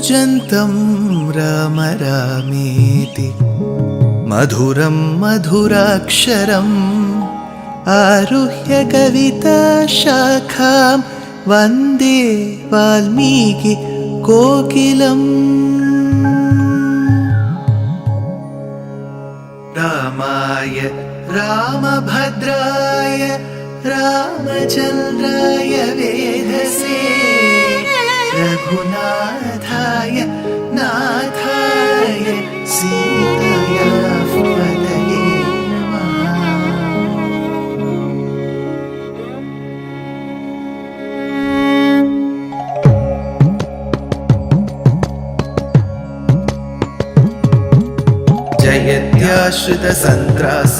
कूजन्तं राम रामेति मधुरं मधुराक्षरम् आरुह्य कविताशाखां वन्दे वाल्मीकि कोकिलम्। रामाय रामभद्राय रामचन्द्राय वेधसे रघुनाथाय नाथाय सीताया पतये नमः। जयत्याश्रितसन्त्रास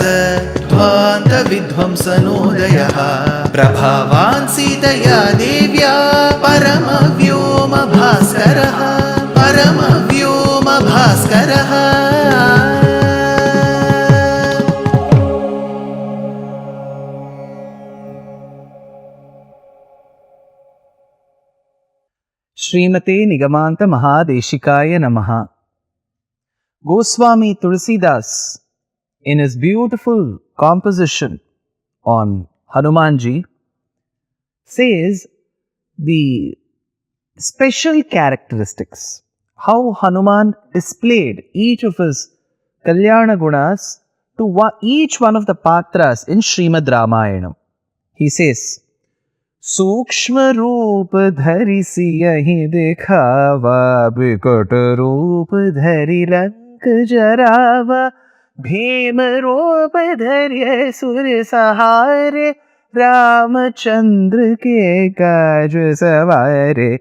ध्वान्तविध्वंसनोदयः प्रभावान् सीतया देव्या परमव्योमभास्करः परमव्योमभास्करः। श्रीमते निगमांत महादेशिकाय नमः। Goswami Tulsidas, in his beautiful composition on Hanumanji, says the special characteristics, how Hanuman displayed each of his Kalyana Gunas to each one of the Patras in Srimad Ramayana. He says, सूक्ष्म रूप धरि सियहि दिखावा बिकट रूप धरि लंक जरावा भीम रूप धरि असुर सहारे रामचंद्र के काज सवारे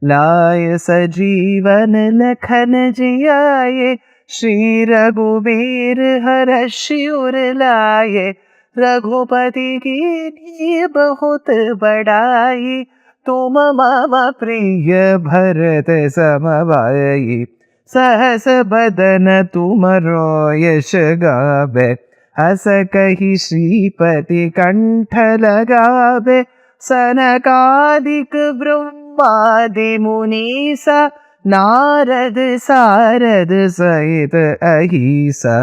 लाय सजीवन लखन जियाए श्री रघुबीर हर्षि उर लाए रघुपति की बहुत बड़ाई तुम मम प्रिय भरत समभाई सहस बदन तुमरो यश गावे हस कहि श्रीपति कंठ लगावे सनकादिक ब्रह्मादि मुनीसा नारद सारद सहित अहिसा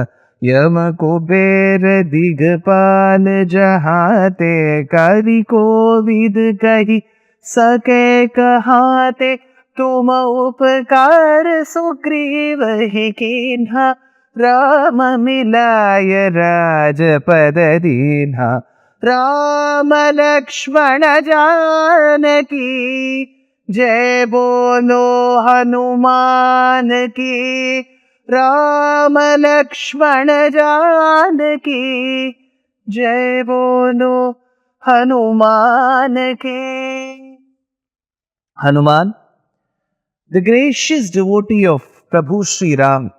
यम कुबेर दिगपाल जहाते कवि कोविद कहि सके कहाते तुम उपकार सुग्रीव ही कीन्हा राम मिलाय राजपद दीन्हा राम लक्ष्मण जानकी जय बोलो हनुमान की राम लक्ष्मण जानकी जय बोलो हनुमान के। Hanuman, the gracious devotee of Prabhu Sri Ram,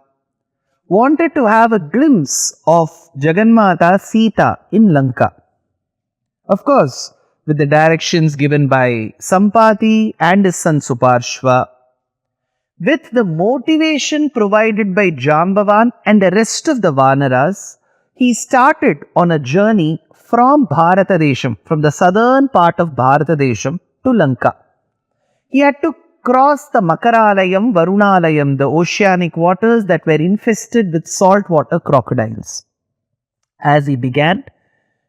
wanted to have a glimpse of Jagannatha Sita in Lanka. Of course, with the directions given by Sampati and his son Suparshva, with the motivation provided by Jambavan and the rest of the Vanaras, he started on a journey from Bharatadesham, from the southern part of Bharatadesham to Lanka. He had to cross the Makaralayam, Varunalayam, the oceanic waters that were infested with saltwater crocodiles. As he began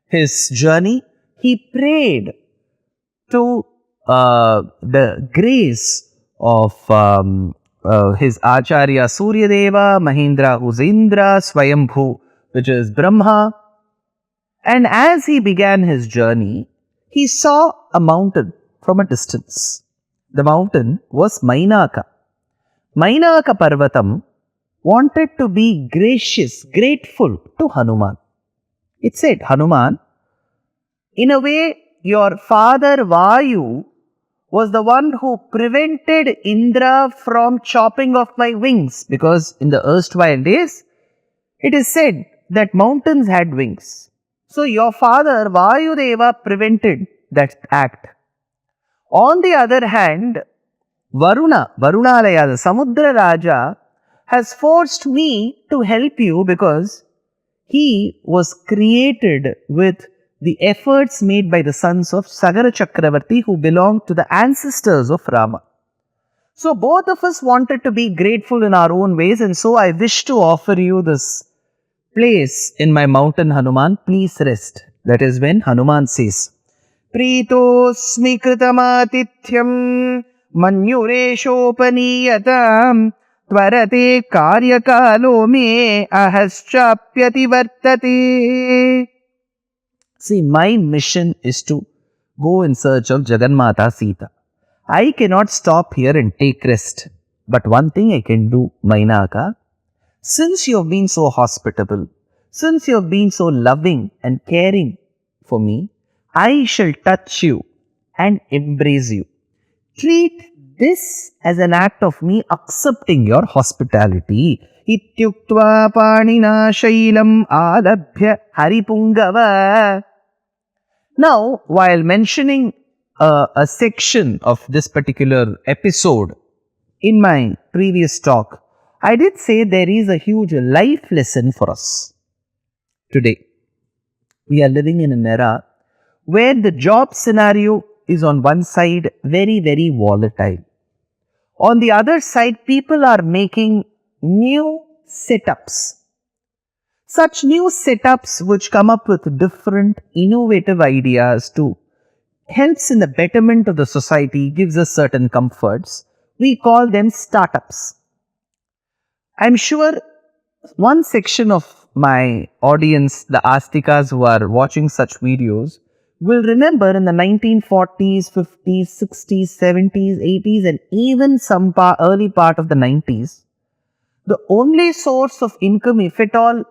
his journey, he prayed to the grace of his Acharya Suryadeva, Mahindra who's Indra, Swayambhu which is Brahma. And as he began his journey, he saw a mountain from a distance. The mountain was Mainaka. Mainaka Parvatam wanted to be gracious, grateful to Hanuman. It said, Hanuman, in a way, your father Vayu was the one who prevented Indra from chopping off my wings, because in the erstwhile days, it is said that mountains had wings. So your father Vayudeva prevented that act. On the other hand, Varunalaya, the Samudra Raja, has forced me to help you because he was created with the efforts made by the sons of Sagara Chakravarti, who belonged to the ancestors of Rama. So both of us wanted to be grateful in our own ways, and so I wish to offer you this place in my mountain, Hanuman. Please rest. That is when Hanuman says, Pritosmi kritamatithyam manyureshopaniyataam tvarate karyakalo me ahaschapyati vartate. See, my mission is to go in search of Jagannatha Sita. I cannot stop here and take rest. But one thing I can do, Mainaka, since you have been so hospitable, since you have been so loving and caring for me, I shall touch you and embrace you. Treat this as an act of me accepting your hospitality. Ityuktva panina shailam alabhya haripungava. Now, while mentioning a section of this particular episode in my previous talk, I did say there is a huge life lesson for us today. We are living in an era where the job scenario is on one side very, very volatile. On the other side, people are making new setups. Such new setups which come up with different innovative ideas to helps in the betterment of the society, gives us certain comforts. We call them startups. I'm sure one section of my audience, the Astikas who are watching such videos, will remember in the 1940s, 50s, 60s, 70s, 80s, and even some early part of the 90s, the only source of income, if at all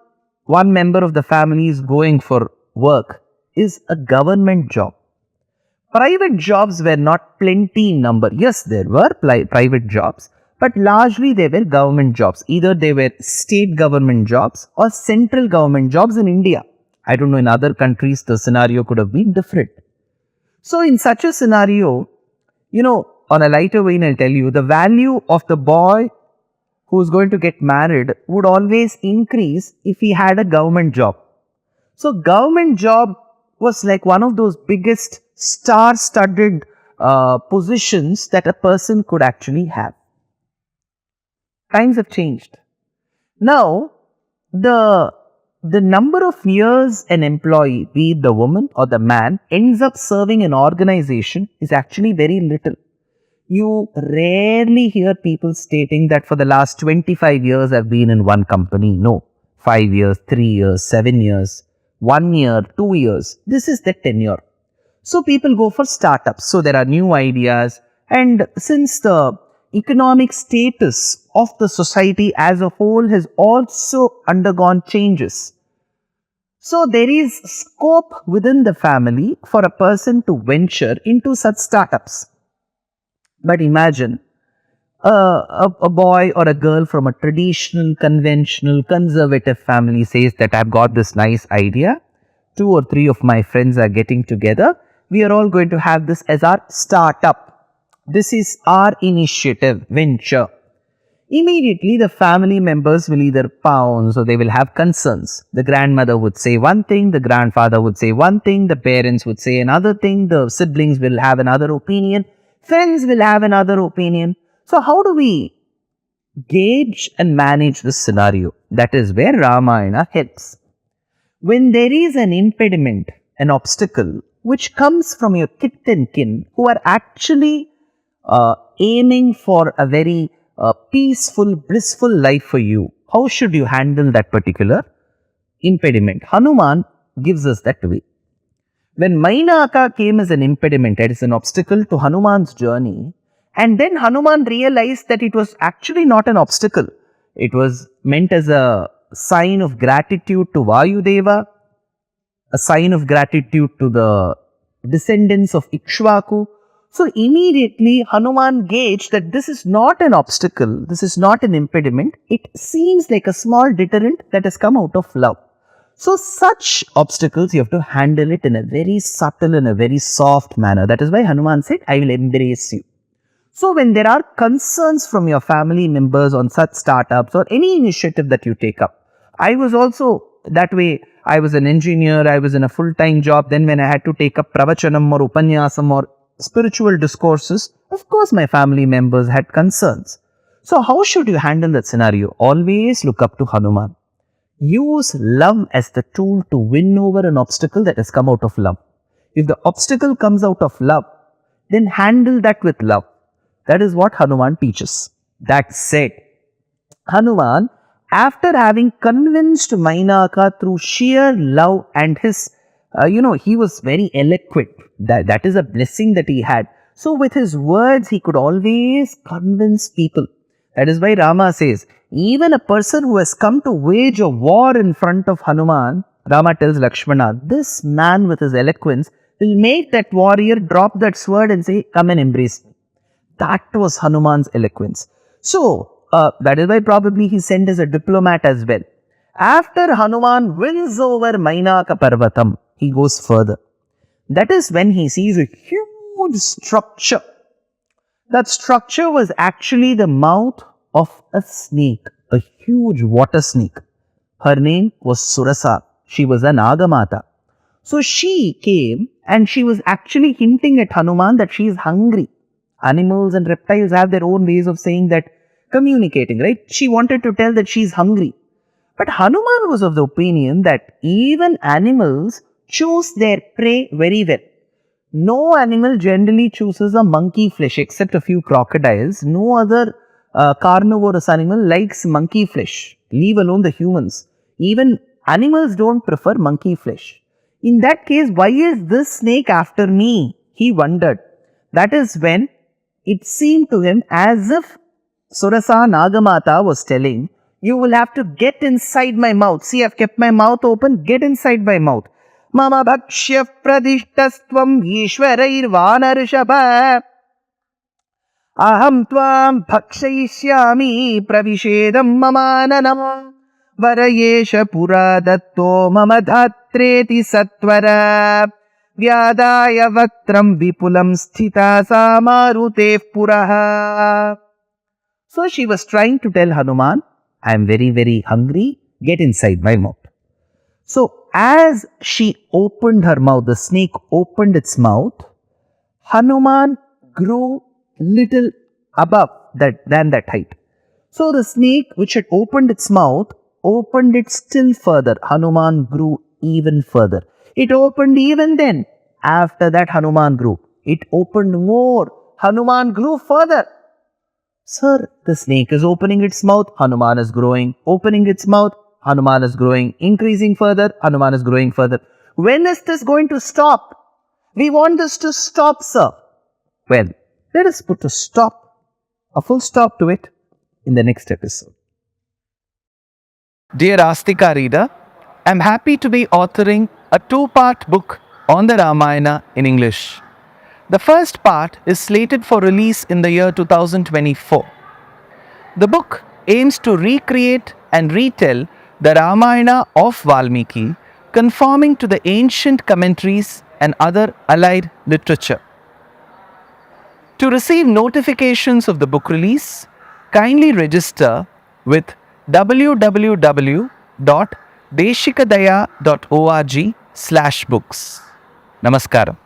one member of the family is going for work, is a government job. Private jobs were not plenty in number. Yes, there were private jobs, but largely they were government jobs. Either they were state government jobs or central government jobs in India. I don't know, in other countries the scenario could have been different. So in such a scenario, on a lighter vein, I'll tell you, the value of the boy who's going to get married would always increase if he had a government job. So government job was like one of those biggest star-studded positions that a person could actually have. Times have changed. Now, the number of years an employee, be it the woman or the man, ends up serving an organization is actually very little. You rarely hear people stating that for the last 25 years I've been in one company. No, 5 years, 3 years, 7 years, 1 year, 2 years. This is the tenure. So people go for startups. So there are new ideas, and since the economic status of the society as a whole has also undergone changes, so there is scope within the family for a person to venture into such startups. But imagine a boy or a girl from a traditional, conventional, conservative family says that I've got this nice idea. 2 or 3 of my friends are getting together. We are all going to have this as our startup. This is our initiative, venture. Immediately the family members will either pounce or they will have concerns. The grandmother would say one thing, the grandfather would say one thing, the parents would say another thing, the siblings will have another opinion, friends will have another opinion. So how do we gauge and manage this scenario? That is where Ramayana helps. When there is an impediment, an obstacle, which comes from your kith and kin who are actually aiming for a very peaceful, blissful life for you, how should you handle that particular impediment? Hanuman gives us that way. When Mainaka came as an impediment, that is an obstacle to Hanuman's journey, and then Hanuman realized that it was actually not an obstacle. It was meant as a sign of gratitude to Vayudeva, a sign of gratitude to the descendants of Ikshvaku. So immediately Hanuman gauged that this is not an obstacle, this is not an impediment. It seems like a small deterrent that has come out of love. So such obstacles, you have to handle it in a very subtle and a very soft manner. That is why Hanuman said, I will embrace you. So when there are concerns from your family members on such startups or any initiative that you take up, I was also that way. I was an engineer, I was in a full-time job. Then when I had to take up pravachanam or upanyasam or spiritual discourses, Of course, my family members had concerns. So, how should you handle that scenario? Always look up to Hanuman. Use love as the tool to win over an obstacle that has come out of love. If the obstacle comes out of love, then handle that with love. That is what Hanuman teaches. That said, Hanuman, after having convinced Mainaka through sheer love and his, he was very eloquent. That is a blessing that he had. So with his words, he could always convince people. That is why Rama says, even a person who has come to wage a war in front of Hanuman, Rama tells Lakshmana, this man with his eloquence will make that warrior drop that sword and say, come and embrace me. That was Hanuman's eloquence. So, that is why probably he sent as a diplomat as well. After Hanuman wins over Mainaka Parvatam, he goes further. That is when he sees a huge structure. That structure was actually the mouth of a snake, a huge water snake. Her name was Surasa. She was a Nagamata. So she came and she was actually hinting at Hanuman that she is hungry. Animals and reptiles have their own ways of saying that, communicating, right? She wanted to tell that she is hungry. But Hanuman was of the opinion that even animals choose their prey very well. No animal generally chooses a monkey flesh except a few crocodiles. No other carnivorous animal likes monkey flesh, leave alone the humans. Even animals don't prefer monkey flesh. In that case, why is this snake after me? He wondered. That is when it seemed to him as if Surasa Nagamata was telling, you will have to get inside my mouth. See, I've kept my mouth open, get inside my mouth. Mama bhakshya pradishtastvam ishwarair vanarshaba aham tvam bhakshayishyami pravishedam mamananam varayesha puradatto mama dhatreti satvara vyadaya vaktram vipulam sthita samarute puraha. So she was trying to tell Hanuman, I am very, very hungry, get inside my mouth. So as she opened her mouth, the snake opened its mouth, Hanuman grew little above than that height. So the snake which had opened its mouth, opened it still further. Hanuman grew even further. It opened even then. After that Hanuman grew. It opened more. Hanuman grew further. Sir, the snake is opening its mouth, Hanuman is growing. Opening its mouth, Hanuman is growing. Increasing further, Hanuman is growing further. When is this going to stop? We want this to stop, sir. Well, let us put a full stop to it in the next episode. Dear Astika reader, I am happy to be authoring a 2-part book on the Ramayana in English. The first part is slated for release in the year 2024. The book aims to recreate and retell the Ramayana of Valmiki, conforming to the ancient commentaries and other allied literature. To receive notifications of the book release, kindly register with www.deshikadaya.org/books. Namaskaram.